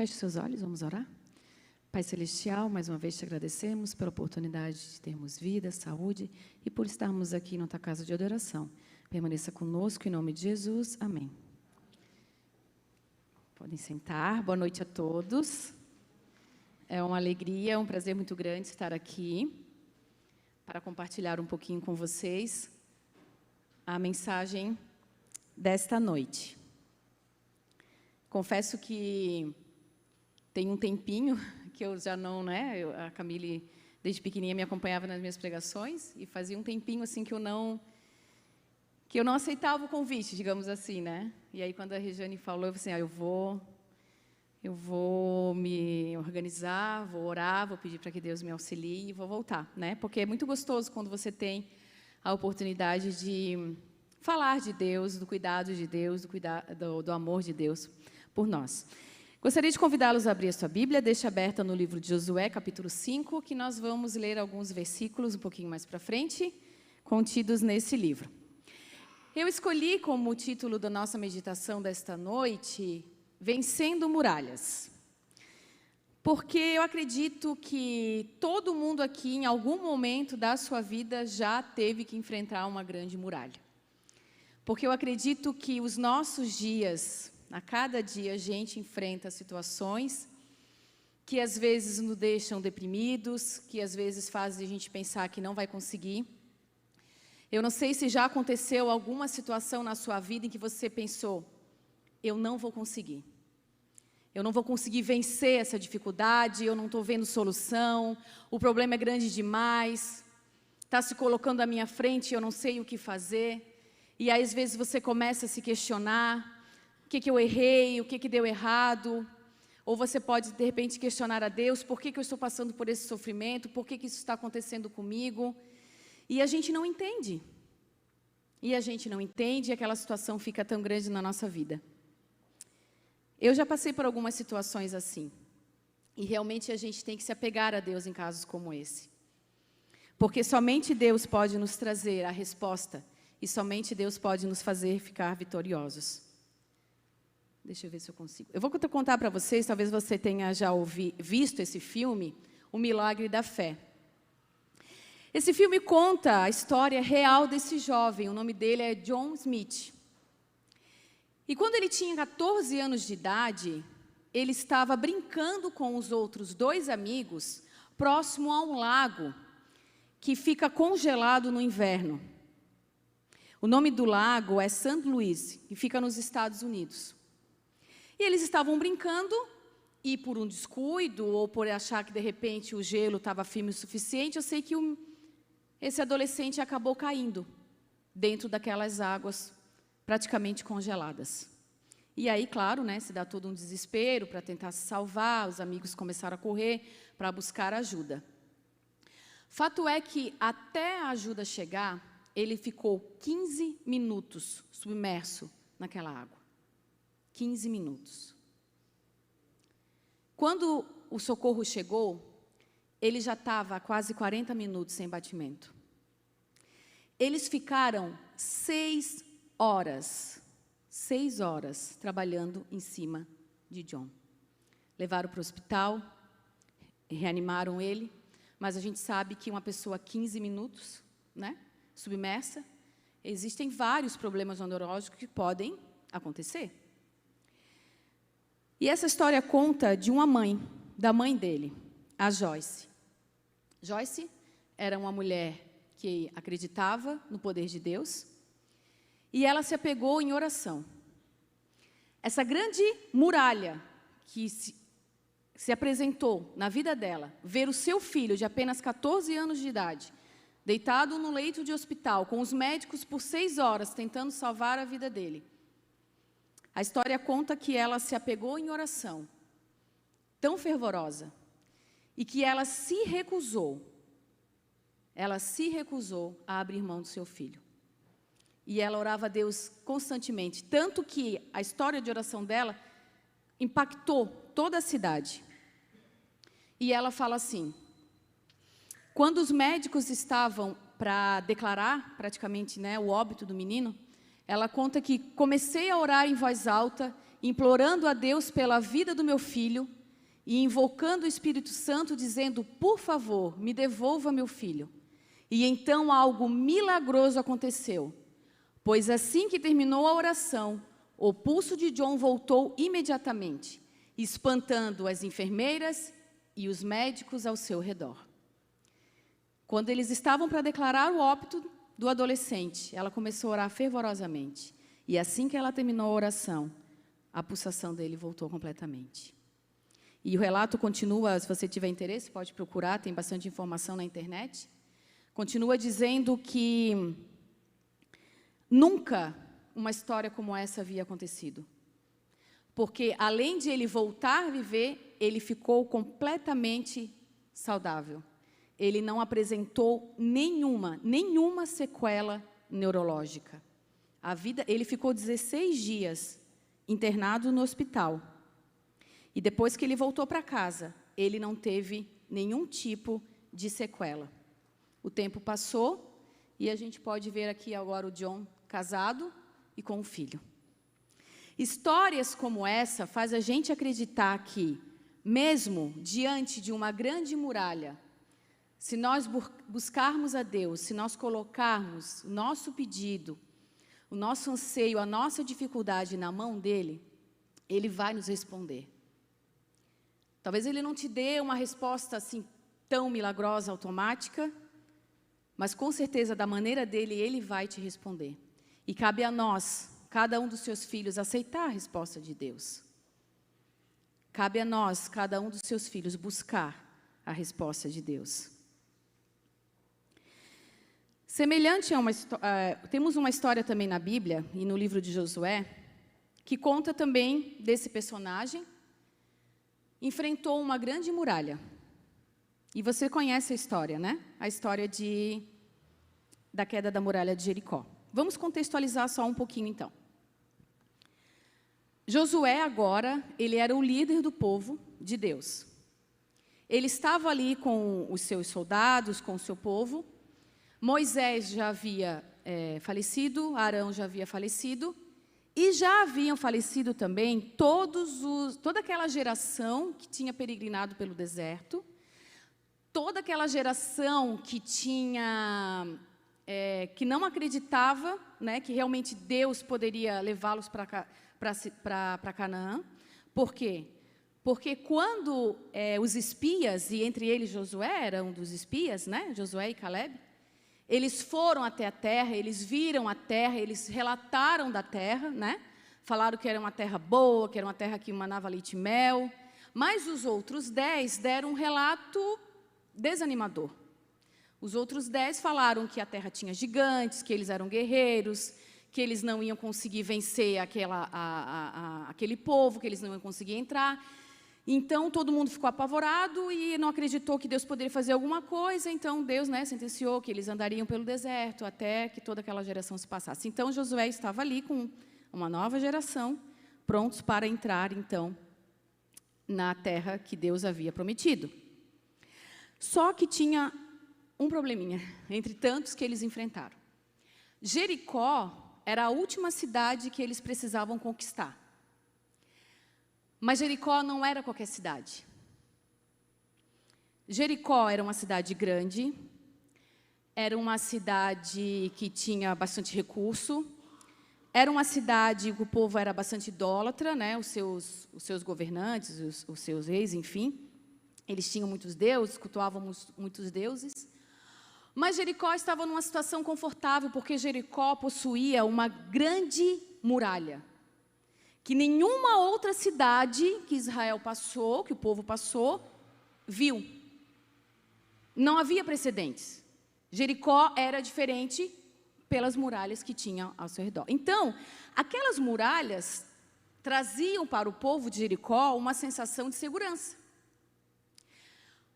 Feche seus olhos, vamos orar. Pai Celestial, mais uma vez te agradecemos pela oportunidade de termos vida, saúde e por estarmos aqui na tua casa de adoração. Permaneça conosco em nome de Jesus. Amém. Podem sentar. Boa noite a todos. É uma alegria, um prazer muito grande estar aqui para compartilhar um pouquinho com vocês a mensagem desta noite. Confesso que tem um tempinho que eu já não, a Camille, desde pequenininha, me acompanhava nas minhas pregações, e fazia um tempinho assim que eu não aceitava o convite, digamos assim, né? E aí, quando a Regiane falou, eu falei assim, eu vou me organizar, vou orar, vou pedir para que Deus me auxilie e vou voltar, né? Porque é muito gostoso quando você tem a oportunidade de falar de Deus, do cuidado de Deus, do amor de Deus por nós. Gostaria de convidá-los a abrir a sua Bíblia, deixa aberta no livro de Josué, capítulo 5, que nós vamos ler alguns versículos um pouquinho mais para frente, contidos nesse livro. Eu escolhi como título da nossa meditação desta noite, Vencendo Muralhas. Porque eu acredito que todo mundo aqui, em algum momento da sua vida, já teve que enfrentar uma grande muralha. Porque eu acredito que os nossos dias, a cada dia, a gente enfrenta situações que às vezes nos deixam deprimidos, que às vezes fazem a gente pensar que não vai conseguir. Eu não sei se já aconteceu alguma situação na sua vida em que você pensou, eu não vou conseguir. Eu não vou conseguir vencer essa dificuldade, eu não estou vendo solução, o problema é grande demais, está se colocando à minha frente e eu não sei o que fazer. E aí, às vezes, você começa a se questionar, o que eu errei, o que deu errado, ou você pode, de repente, questionar a Deus, por que eu estou passando por esse sofrimento, por que isso está acontecendo comigo, e a gente não entende. E aquela situação fica tão grande na nossa vida. Eu já passei por algumas situações assim, e realmente a gente tem que se apegar a Deus em casos como esse. Porque somente Deus pode nos trazer a resposta, e somente Deus pode nos fazer ficar vitoriosos. Deixa eu ver se eu consigo. Eu vou contar para vocês, talvez você tenha já visto esse filme, O Milagre da Fé. Esse filme conta a história real desse jovem, o nome dele é John Smith. E quando ele tinha 14 anos de idade, ele estava brincando com os outros 2 amigos, próximo a um lago, que fica congelado no inverno. O nome do lago é St. Louis, e fica nos Estados Unidos. E eles estavam brincando, e por um descuido, ou por achar que, de repente, o gelo estava firme o suficiente, eu sei que esse adolescente acabou caindo dentro daquelas águas praticamente congeladas. E aí, claro, se dá todo um desespero para tentar se salvar, os amigos começaram a correr para buscar ajuda. Fato é que, até a ajuda chegar, ele ficou 15 minutos submerso naquela água. 15 minutos. Quando o socorro chegou, ele já estava há quase 40 minutos sem batimento. Eles ficaram 6 horas trabalhando em cima de John. Levaram para o hospital, reanimaram ele, mas a gente sabe que uma pessoa 15 minutos, submersa, existem vários problemas neurológicos que podem acontecer. E essa história conta de uma mãe, da mãe dele, a Joyce. Joyce era uma mulher que acreditava no poder de Deus e ela se apegou em oração. Essa grande muralha que se apresentou na vida dela, ver o seu filho de apenas 14 anos de idade, deitado no leito de hospital, com os médicos por 6 horas, tentando salvar a vida dele. A história conta que ela se apegou em oração, tão fervorosa, e que ela se recusou a abrir mão do seu filho. E ela orava a Deus constantemente, tanto que a história de oração dela impactou toda a cidade. E ela fala assim, quando os médicos estavam para declarar praticamente o óbito do menino, ela conta que comecei a orar em voz alta implorando a Deus pela vida do meu filho e invocando o Espírito Santo, dizendo: por favor, me devolva meu filho. E então algo milagroso aconteceu, pois assim que terminou a oração, o pulso de John voltou imediatamente, espantando as enfermeiras e os médicos ao seu redor. Quando eles estavam para declarar o óbito do adolescente, ela começou a orar fervorosamente. E assim que ela terminou a oração, a pulsação dele voltou completamente. E o relato continua, se você tiver interesse, pode procurar, tem bastante informação na internet. Continua dizendo que nunca uma história como essa havia acontecido. Porque, além de ele voltar a viver, ele ficou completamente saudável. Ele não apresentou nenhuma sequela neurológica. Ele ficou 16 dias internado no hospital. E depois que ele voltou para casa, ele não teve nenhum tipo de sequela. O tempo passou e a gente pode ver aqui agora o John casado e com um filho. Histórias como essa faz a gente acreditar que, mesmo diante de uma grande muralha, se nós buscarmos a Deus, se nós colocarmos o nosso pedido, o nosso anseio, a nossa dificuldade na mão dEle, Ele vai nos responder. Talvez Ele não te dê uma resposta assim tão milagrosa, automática, mas com certeza da maneira dEle, Ele vai te responder. E cabe a nós, cada um dos seus filhos, aceitar a resposta de Deus. Cabe a nós, cada um dos seus filhos, buscar a resposta de Deus. Semelhante a temos uma história também na Bíblia, e no livro de Josué, que conta também desse personagem, enfrentou uma grande muralha. E você conhece a história, né? A história da queda da muralha de Jericó. Vamos contextualizar só um pouquinho, então. Josué, agora, ele era o líder do povo de Deus. Ele estava ali com os seus soldados, com o seu povo. Moisés já havia falecido, Arão já havia falecido, e já haviam falecido também toda aquela geração que tinha peregrinado pelo deserto, toda aquela geração que não acreditava, né, que realmente Deus poderia levá-los para Canaã. Por quê? Porque quando os espias, e entre eles Josué era um dos espias, né, Josué e Caleb, eles foram até a terra, eles viram a terra, eles relataram da terra, né? Falaram que era uma terra boa, que era uma terra que manava leite e mel. Mas os outros 10 deram um relato desanimador. Os outros 10 falaram que a terra tinha gigantes, que eles eram guerreiros, que eles não iam conseguir vencer aquele povo, que eles não iam conseguir entrar. Então, todo mundo ficou apavorado e não acreditou que Deus poderia fazer alguma coisa. Então, Deus, né, sentenciou que eles andariam pelo deserto até que toda aquela geração se passasse. Então, Josué estava ali com uma nova geração, prontos para entrar, então, na terra que Deus havia prometido. Só que tinha um probleminha, entre tantos que eles enfrentaram. Jericó era a última cidade que eles precisavam conquistar. Mas Jericó não era qualquer cidade. Jericó era uma cidade grande, era uma cidade que tinha bastante recurso, era uma cidade que o povo era bastante idólatra, né? Os seus governantes, os seus reis, enfim. Eles tinham muitos deuses, cultuavam muitos deuses. Mas Jericó estava numa situação confortável, porque Jericó possuía uma grande muralha, que nenhuma outra cidade que Israel passou, que o povo passou, viu. Não havia precedentes. Jericó era diferente pelas muralhas que tinha ao seu redor. Então, aquelas muralhas traziam para o povo de Jericó uma sensação de segurança.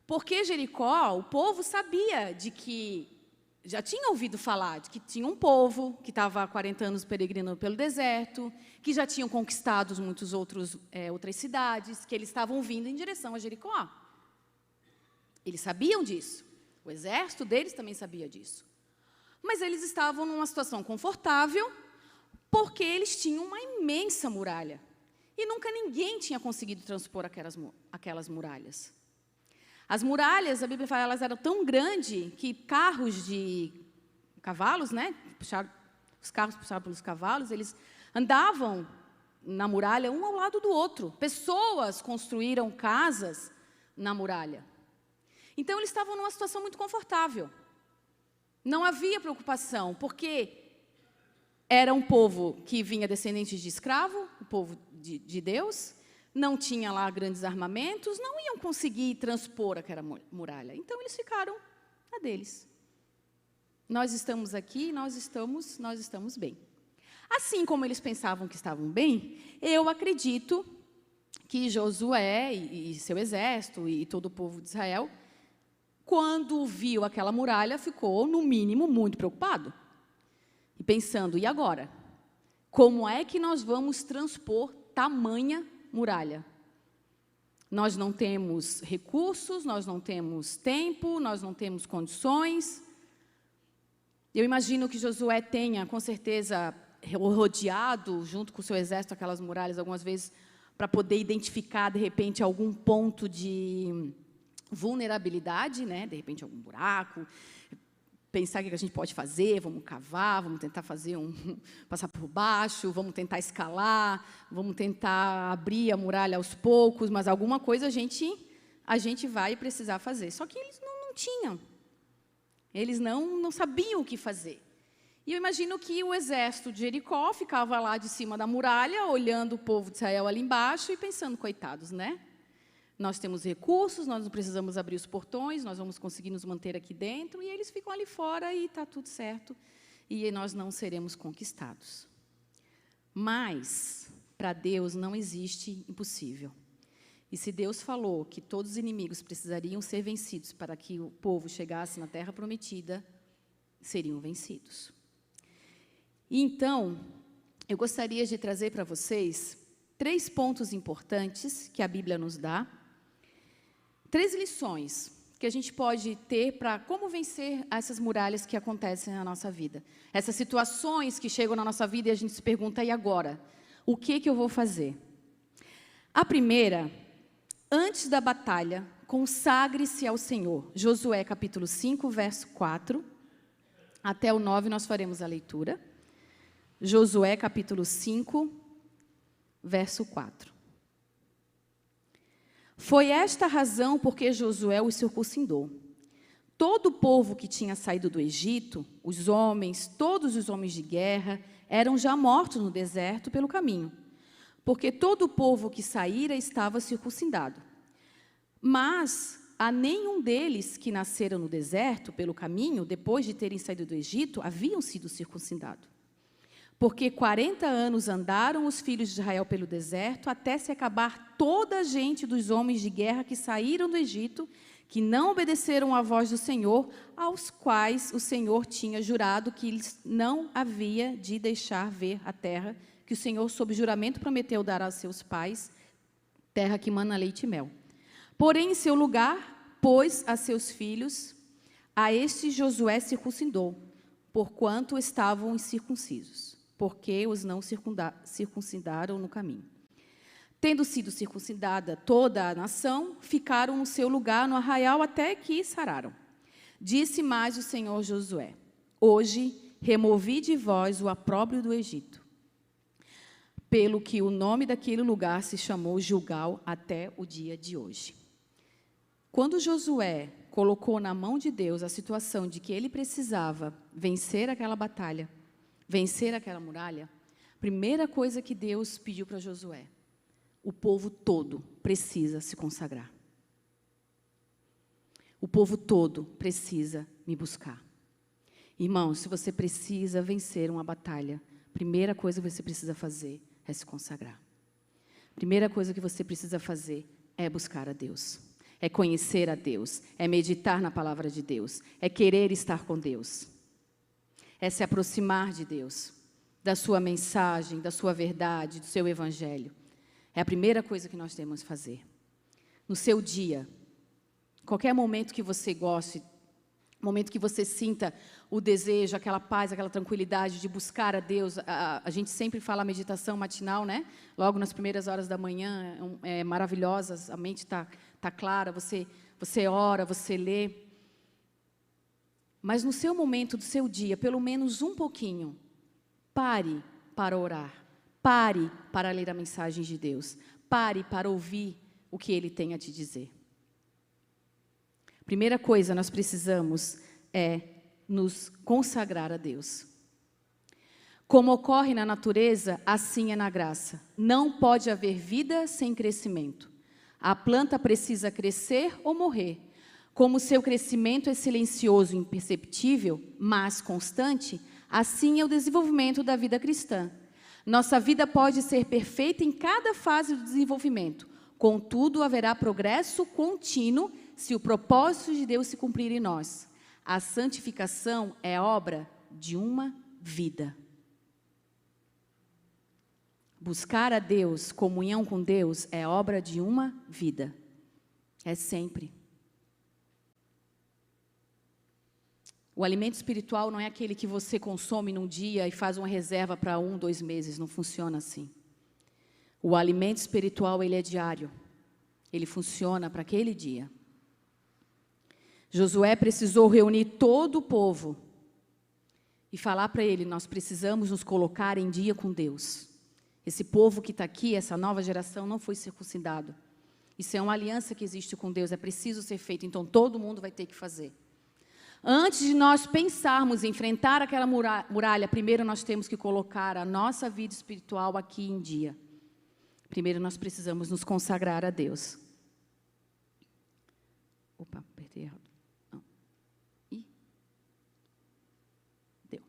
Porque Jericó, o povo sabia de que, já tinha ouvido falar de que tinha um povo que estava há 40 anos peregrinando pelo deserto, que já tinham conquistado outras cidades, que eles estavam vindo em direção a Jericó. Eles sabiam disso. O exército deles também sabia disso. Mas eles estavam numa situação confortável, porque eles tinham uma imensa muralha. E nunca ninguém tinha conseguido transpor aquelas muralhas. As muralhas, a Bíblia fala, elas eram tão grandes que carros de cavalos, né, os carros puxados pelos cavalos, eles andavam na muralha um ao lado do outro. Pessoas construíram casas na muralha. Então, eles estavam numa situação muito confortável. Não havia preocupação, porque era um povo que vinha descendente de escravo, o povo de Deus, não tinha lá grandes armamentos, não iam conseguir transpor aquela muralha. Então, eles ficaram a deles. Nós estamos aqui, nós estamos bem. Assim como eles pensavam que estavam bem, eu acredito que Josué e seu exército e todo o povo de Israel, quando viu aquela muralha, ficou, no mínimo, muito preocupado. E pensando, e agora? Como é que nós vamos transpor tamanha muralha? Nós não temos recursos, nós não temos tempo, nós não temos condições. Eu imagino que Josué tenha, com certeza, rodeado, junto com o seu exército, aquelas muralhas, algumas vezes, para poder identificar, de repente, algum ponto de vulnerabilidade, né? De repente, algum buraco, pensar o que a gente pode fazer, vamos cavar, vamos tentar fazer passar por baixo, vamos tentar escalar, vamos tentar abrir a muralha aos poucos, mas alguma coisa a gente vai precisar fazer. Só que eles não tinham. Eles não sabiam o que fazer. E eu imagino que o exército de Jericó ficava lá de cima da muralha, olhando o povo de Israel ali embaixo e pensando, coitados, né? Nós temos recursos, nós não precisamos abrir os portões, nós vamos conseguir nos manter aqui dentro, e eles ficam ali fora e está tudo certo, e nós não seremos conquistados. Mas, para Deus, não existe impossível. E se Deus falou que todos os inimigos precisariam ser vencidos para que o povo chegasse na terra prometida, seriam vencidos. E então, eu gostaria de trazer para vocês 3 pontos importantes que a Bíblia nos dá, 3 lições que a gente pode ter para como vencer essas muralhas que acontecem na nossa vida. Essas situações que chegam na nossa vida e a gente se pergunta, e agora? O que eu vou fazer? A primeira, antes da batalha, consagre-se ao Senhor. Josué, capítulo 5, verso 4, até o 9 nós faremos a leitura. Josué, capítulo 5, verso 4. Foi esta a razão porque Josué os circuncindou. Todo o povo que tinha saído do Egito, os homens, todos os homens de guerra, eram já mortos no deserto pelo caminho, porque todo o povo que saíra estava circuncidado. Mas a nenhum deles que nasceram no deserto pelo caminho, depois de terem saído do Egito, haviam sido circuncidados. Porque 40 anos andaram os filhos de Israel pelo deserto, até se acabar toda a gente dos homens de guerra que saíram do Egito, que não obedeceram à voz do Senhor, aos quais o Senhor tinha jurado que eles não havia de deixar ver a terra, que o Senhor, sob juramento, prometeu dar aos seus pais, terra que mana leite e mel. Porém, em seu lugar, pôs a seus filhos, a este Josué circuncidou, porquanto estavam incircuncisos, porque os não circuncidaram no caminho. Tendo sido circuncidada toda a nação, ficaram no seu lugar no arraial até que sararam. Disse mais o Senhor Josué: hoje removi de vós o opróbrio do Egito, pelo que o nome daquele lugar se chamou Gilgal até o dia de hoje. Quando Josué colocou na mão de Deus a situação de que ele precisava vencer aquela batalha, vencer aquela muralha, a primeira coisa que Deus pediu para Josué: o povo todo precisa se consagrar. O povo todo precisa me buscar. Irmãos, se você precisa vencer uma batalha, a primeira coisa que você precisa fazer é se consagrar. A primeira coisa que você precisa fazer é buscar a Deus. É conhecer a Deus, é meditar na palavra de Deus, é querer estar com Deus, é se aproximar de Deus, da sua mensagem, da sua verdade, do seu evangelho. É a primeira coisa que nós temos que fazer. No seu dia, qualquer momento que você goste, momento que você sinta o desejo, aquela paz, aquela tranquilidade de buscar a Deus. A gente sempre fala a meditação matinal, né? Logo nas primeiras horas da manhã, é maravilhosa, a mente tá clara, você ora, você lê. Mas no seu momento do seu dia, pelo menos um pouquinho, pare para orar, pare para ler a mensagem de Deus, pare para ouvir o que Ele tem a te dizer. Primeira coisa, nós precisamos nos consagrar a Deus. Como ocorre na natureza, assim é na graça. Não pode haver vida sem crescimento. A planta precisa crescer ou morrer. Como seu crescimento é silencioso e imperceptível, mas constante, assim é o desenvolvimento da vida cristã. Nossa vida pode ser perfeita em cada fase do desenvolvimento. Contudo, haverá progresso contínuo se o propósito de Deus se cumprir em nós. A santificação é obra de uma vida. Buscar a Deus, comunhão com Deus, é obra de uma vida. É sempre. O alimento espiritual não é aquele que você consome num dia e faz uma reserva para 1, 2 meses. Não funciona assim. O alimento espiritual, ele é diário. Ele funciona para aquele dia. Josué precisou reunir todo o povo e falar para ele, nós precisamos nos colocar em dia com Deus. Esse povo que está aqui, essa nova geração, não foi circuncidado. Isso é uma aliança que existe com Deus, é preciso ser feito, então todo mundo vai ter que fazer. Antes de nós pensarmos em enfrentar aquela muralha, primeiro nós temos que colocar a nossa vida espiritual aqui em dia. Primeiro nós precisamos nos consagrar a Deus. Opa, apertei errado. Não. Ih. Deu.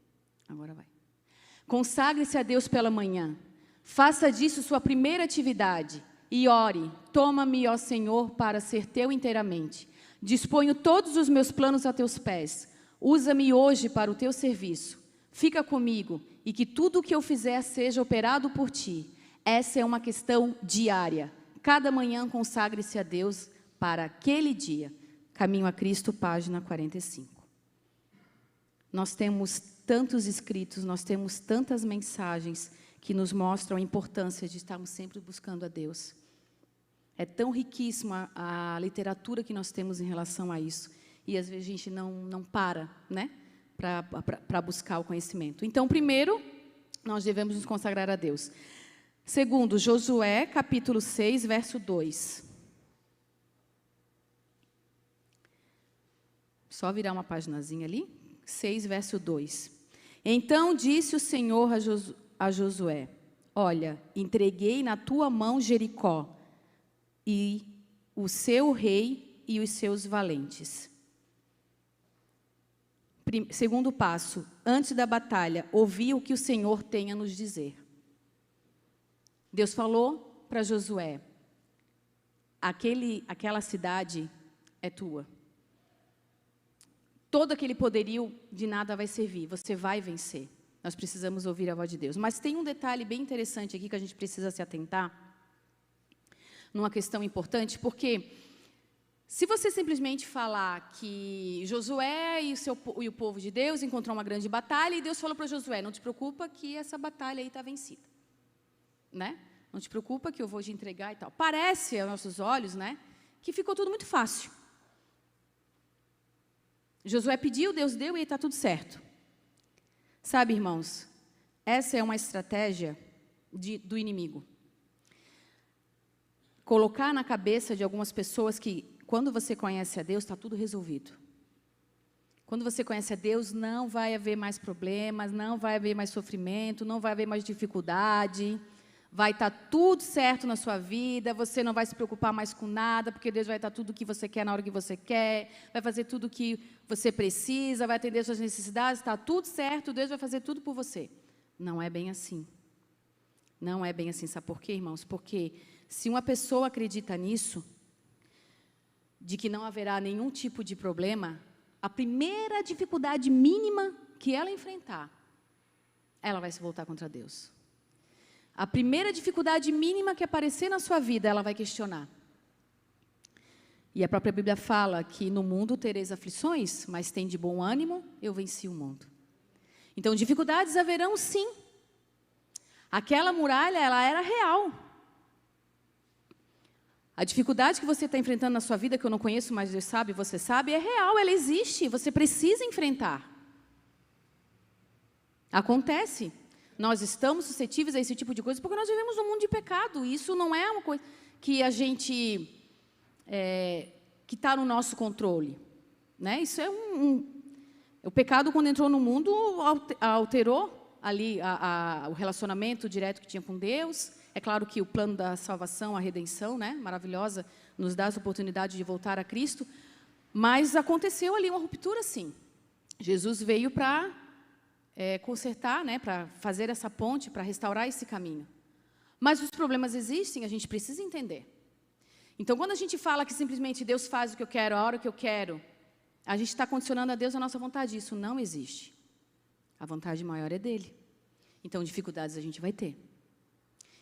Agora vai. Consagre-se a Deus pela manhã. Faça disso sua primeira atividade. E ore. Toma-me, ó Senhor, para ser teu inteiramente. Disponho todos os meus planos a teus pés. Usa-me hoje para o teu serviço. Fica comigo e que tudo o que eu fizer seja operado por ti. Essa é uma questão diária. Cada manhã consagre-se a Deus para aquele dia. Caminho a Cristo, página 45. Nós temos tantos escritos, nós temos tantas mensagens que nos mostram a importância de estarmos sempre buscando a Deus. É tão riquíssima a literatura que nós temos em relação a isso. E às vezes a gente não para, né, para buscar o conhecimento. Então, primeiro, nós devemos nos consagrar a Deus. Segundo, Josué, capítulo 6, verso 2. Só virar uma paginazinha ali. 6, verso 2. Então disse o Senhor a Josué, olha, entreguei na tua mão Jericó, e o seu rei e os seus valentes. Segundo passo, antes da batalha, ouvi o que o Senhor tem a nos dizer. Deus falou para Josué, aquela cidade é tua. Todo aquele poderio de nada vai servir, você vai vencer. Nós precisamos ouvir a voz de Deus. Mas tem um detalhe bem interessante aqui que a gente precisa se atentar, numa questão importante, porque se você simplesmente falar que Josué e o povo de Deus encontrou uma grande batalha e Deus falou para Josué, não te preocupa que essa batalha aí está vencida, né? Não te preocupa que eu vou te entregar e tal. Parece aos nossos olhos, né, que ficou tudo muito fácil. Josué pediu, Deus deu e está tudo certo. Sabe, irmãos, essa é uma estratégia do inimigo. Colocar na cabeça de algumas pessoas que, quando você conhece a Deus, está tudo resolvido. Quando você conhece a Deus, não vai haver mais problemas, não vai haver mais sofrimento, não vai haver mais dificuldade, vai estar tudo certo na sua vida, você não vai se preocupar mais com nada, porque Deus vai estar tudo o que você quer na hora que você quer, vai fazer tudo o que você precisa, vai atender suas necessidades, está tudo certo, Deus vai fazer tudo por você. Não é bem assim. Não é bem assim. Sabe por quê, irmãos? Porque se uma pessoa acredita nisso, de que não haverá nenhum tipo de problema, a primeira dificuldade mínima que ela enfrentar, ela vai se voltar contra Deus. A primeira dificuldade mínima que aparecer na sua vida, ela vai questionar. E a própria Bíblia fala que no mundo tereis aflições, mas tem de bom ânimo, eu venci o mundo. Então, dificuldades haverão sim. Aquela muralha, ela era real. A dificuldade que você está enfrentando na sua vida, que eu não conheço, mas Deus sabe, você sabe, é real, ela existe, você precisa enfrentar. Acontece. Nós estamos suscetíveis a esse tipo de coisa porque nós vivemos num mundo de pecado. E isso não é uma coisa que a gente... que está no nosso controle. Né? Isso é o pecado, quando entrou no mundo, alterou ali o relacionamento direto que tinha com Deus. É claro que o plano da salvação, a redenção, né, maravilhosa, nos dá essa oportunidade de voltar a Cristo, mas aconteceu ali uma ruptura, sim. Jesus veio para consertar, né, para fazer essa ponte, para restaurar esse caminho. Mas os problemas existem, a gente precisa entender. Então, quando a gente fala que simplesmente Deus faz o que eu quero, a hora que eu quero, a gente está condicionando a Deus a nossa vontade. Isso não existe. A vontade maior é dele. Então, dificuldades a gente vai ter.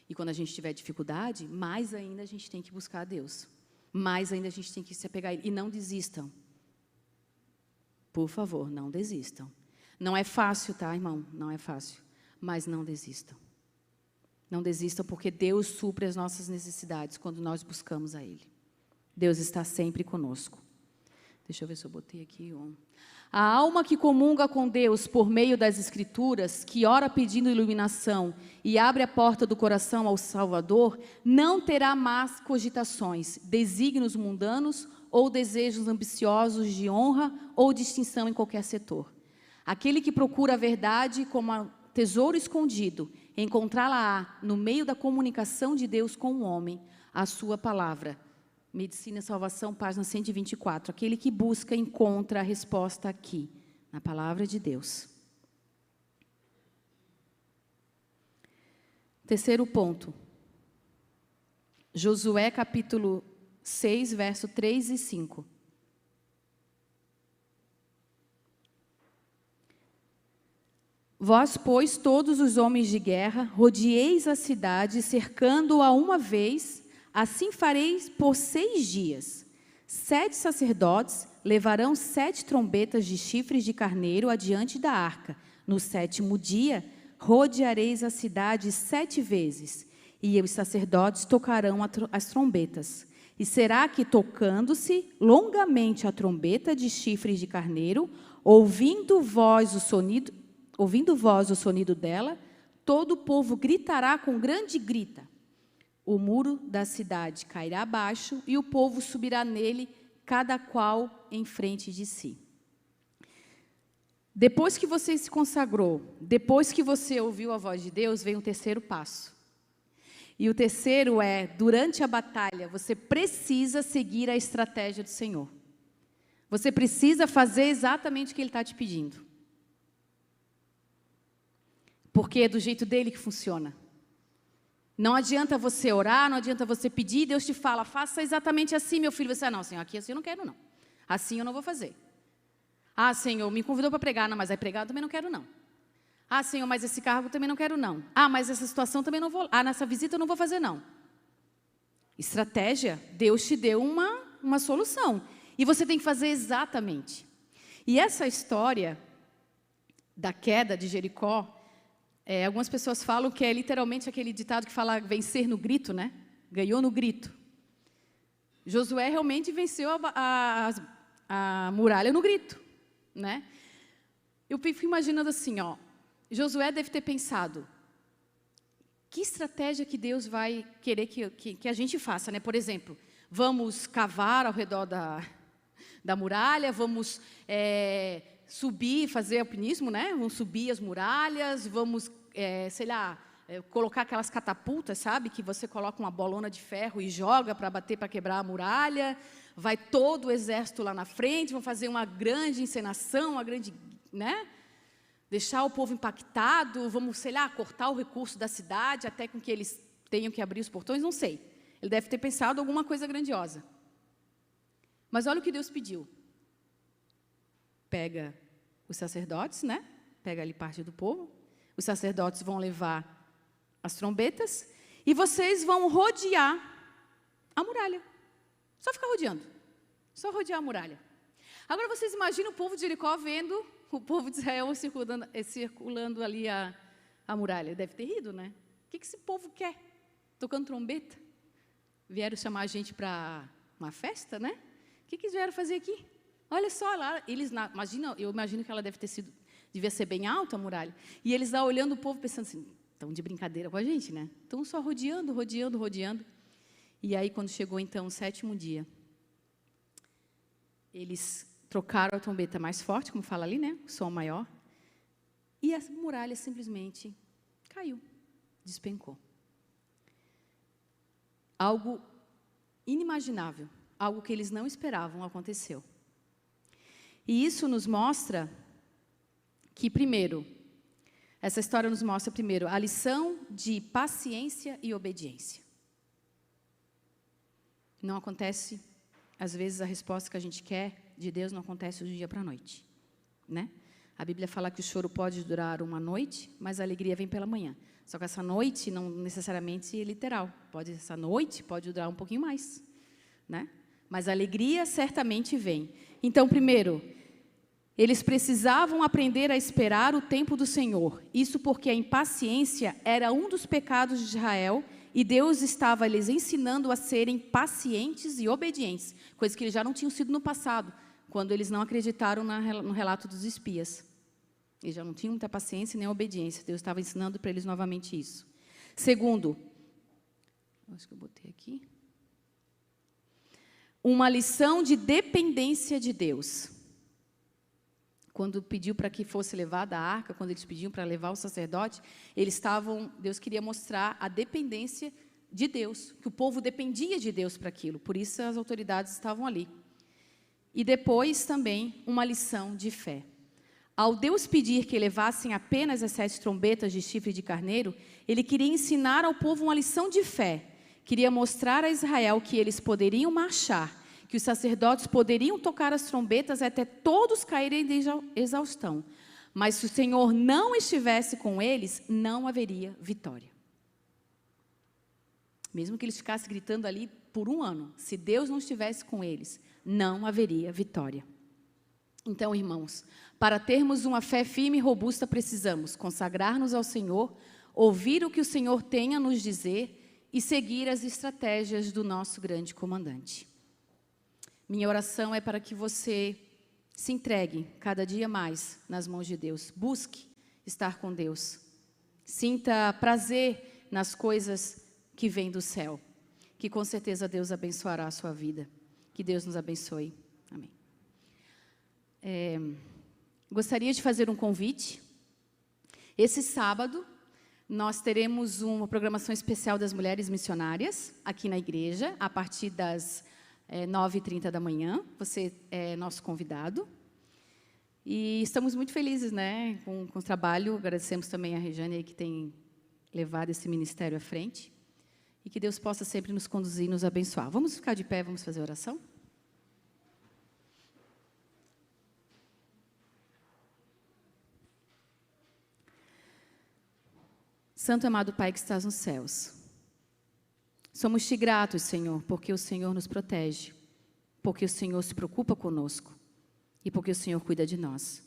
E quando a gente tiver dificuldade, mais ainda a gente tem que buscar a Deus. Mais ainda a gente tem que se apegar a Ele. E não desistam. Por favor, não desistam. Não é fácil, tá, irmão? Não é fácil. Mas não desistam. Não desistam, porque Deus supre as nossas necessidades quando nós buscamos a Ele. Deus está sempre conosco. Deixa eu ver se eu botei aqui. A alma que comunga com Deus por meio das Escrituras, que ora pedindo iluminação e abre a porta do coração ao Salvador, não terá más cogitações, desígnios mundanos ou desejos ambiciosos de honra ou distinção em qualquer setor. Aquele que procura a verdade como tesouro escondido, encontrá-la-á no meio da comunicação de Deus com o homem, a sua palavra. Medicina e Salvação, página 124. Aquele que busca, encontra a resposta aqui, na palavra de Deus. Terceiro ponto. Josué, capítulo 6, verso 3 e 5. Vós, pois, todos os homens de guerra, rodieis a cidade, cercando-a uma vez. Assim fareis por 6 dias. 7 sacerdotes levarão 7 trombetas de chifres de carneiro adiante da arca. No 7º dia, rodeareis a cidade 7 vezes, e os sacerdotes tocarão as trombetas. E será que, tocando-se longamente a trombeta de chifres de carneiro, ouvindo vós o sonido dela, todo o povo gritará com grande grita. O muro da cidade cairá abaixo e o povo subirá nele, cada qual em frente de si. Depois que você se consagrou, depois que você ouviu a voz de Deus, vem o terceiro passo. E o terceiro é, durante a batalha, você precisa seguir a estratégia do Senhor. Você precisa fazer exatamente o que Ele está te pedindo. Porque é do jeito dele que funciona. Não adianta você orar, não adianta você pedir, Deus te fala, faça exatamente assim, meu filho. Você, não, Senhor, aqui assim eu não quero, não. Assim eu não vou fazer. Ah, Senhor, me convidou para pregar, não, mas aí pregar eu também não quero, não. Ah, Senhor, mas esse cargo eu também não quero, não. Ah, mas essa situação também não vou, nessa visita eu não vou fazer, não. Estratégia, Deus te deu uma solução. E você tem que fazer exatamente. E essa história da queda de Jericó, algumas pessoas falam que é literalmente aquele ditado que fala vencer no grito, né? Ganhou no grito. Josué realmente venceu a muralha no grito, né? Eu fico imaginando assim, Josué deve ter pensado, que estratégia que Deus vai querer que a gente faça, né? Por exemplo, vamos cavar ao redor da muralha, vamos subir, fazer alpinismo, né? Vamos subir as muralhas, vamos, colocar aquelas catapultas, sabe? Que você coloca uma bolona de ferro e joga para bater, para quebrar a muralha. Vai todo o exército lá na frente, vão fazer uma grande encenação, uma grande, né? Deixar o povo impactado, vamos, cortar o recurso da cidade até com que eles tenham que abrir os portões, não sei. Ele deve ter pensado alguma coisa grandiosa. Mas olha o que Deus pediu. Pega os sacerdotes, né? Pega ali parte do povo. Os sacerdotes vão levar as trombetas e vocês vão rodear a muralha. Só ficar rodeando. Só rodear a muralha. Agora vocês imaginam o povo de Jericó vendo o povo de Israel circulando ali a muralha. Deve ter rido, né? O que esse povo quer? Tocando trombeta? Vieram chamar a gente para uma festa, né? O que eles vieram fazer aqui? Olha só lá, eu imagino que ela devia ser bem alta a muralha. E eles lá olhando o povo pensando assim, estão de brincadeira com a gente, né? Estão só rodeando. E aí, quando chegou então o 7º dia, eles trocaram a trombeta mais forte, como fala ali, né? O som maior. E a muralha simplesmente caiu, despencou. Algo inimaginável, algo que eles não esperavam aconteceu. E isso nos mostra que, primeiro, essa história nos mostra, primeiro, a lição de paciência e obediência. Não acontece, às vezes, a resposta que a gente quer de Deus não acontece do dia para a noite, né? A Bíblia fala que o choro pode durar uma noite, mas a alegria vem pela manhã. Só que essa noite não necessariamente é literal. Essa noite pode durar um pouquinho mais, né? Mas a alegria certamente vem. Então, primeiro, eles precisavam aprender a esperar o tempo do Senhor. Isso porque a impaciência era um dos pecados de Israel e Deus estava lhes ensinando a serem pacientes e obedientes, coisa que eles já não tinham sido no passado, quando eles não acreditaram no relato dos espias. Eles já não tinham muita paciência nem obediência. Deus estava ensinando para eles novamente isso. Segundo, acho que eu botei aqui, uma lição de dependência de Deus. Quando pediu para que fosse levada a arca, quando eles pediam para levar o sacerdote, Deus queria mostrar a dependência de Deus, que o povo dependia de Deus para aquilo, por isso as autoridades estavam ali. E depois também uma lição de fé. Ao Deus pedir que levassem apenas as 7 trombetas de chifre de carneiro, Ele queria ensinar ao povo uma lição de fé. Queria mostrar a Israel que eles poderiam marchar, que os sacerdotes poderiam tocar as trombetas até todos caírem de exaustão. Mas se o Senhor não estivesse com eles, não haveria vitória. Mesmo que eles ficassem gritando ali por um ano, se Deus não estivesse com eles, não haveria vitória. Então, irmãos, para termos uma fé firme e robusta, precisamos consagrar-nos ao Senhor, ouvir o que o Senhor tem a nos dizer e seguir as estratégias do nosso grande comandante. Minha oração é para que você se entregue cada dia mais nas mãos de Deus. Busque estar com Deus. Sinta prazer nas coisas que vêm do céu. Que com certeza Deus abençoará a sua vida. Que Deus nos abençoe. Amém. Gostaria de fazer um convite. Esse sábado, nós teremos uma programação especial das mulheres missionárias aqui na igreja, a partir das 9h30 da manhã. Você é nosso convidado. E estamos muito felizes, né, com o trabalho. Agradecemos também a Regiane, que tem levado esse ministério à frente. E que Deus possa sempre nos conduzir e nos abençoar. Vamos ficar de pé, vamos fazer oração? Santo amado Pai que estás nos céus, somos-te gratos, Senhor, porque o Senhor nos protege, porque o Senhor se preocupa conosco e porque o Senhor cuida de nós.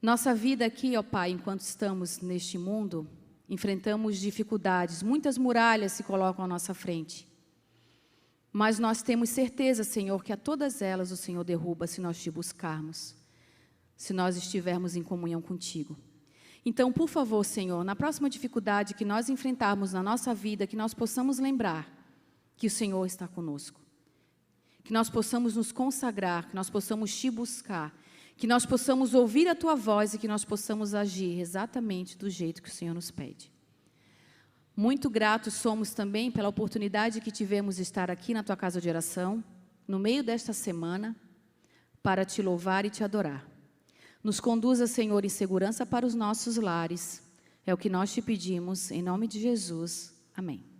Nossa vida aqui, ó Pai, enquanto estamos neste mundo, enfrentamos dificuldades, muitas muralhas se colocam à nossa frente. Mas nós temos certeza, Senhor, que a todas elas o Senhor derruba se nós te buscarmos, se nós estivermos em comunhão contigo. Então, por favor, Senhor, na próxima dificuldade que nós enfrentarmos na nossa vida, que nós possamos lembrar que o Senhor está conosco. Que nós possamos nos consagrar, que nós possamos te buscar, que nós possamos ouvir a tua voz e que nós possamos agir exatamente do jeito que o Senhor nos pede. Muito gratos somos também pela oportunidade que tivemos de estar aqui na tua casa de oração, no meio desta semana, para te louvar e te adorar. Nos conduza, Senhor, em segurança para os nossos lares. É o que nós te pedimos, em nome de Jesus. Amém.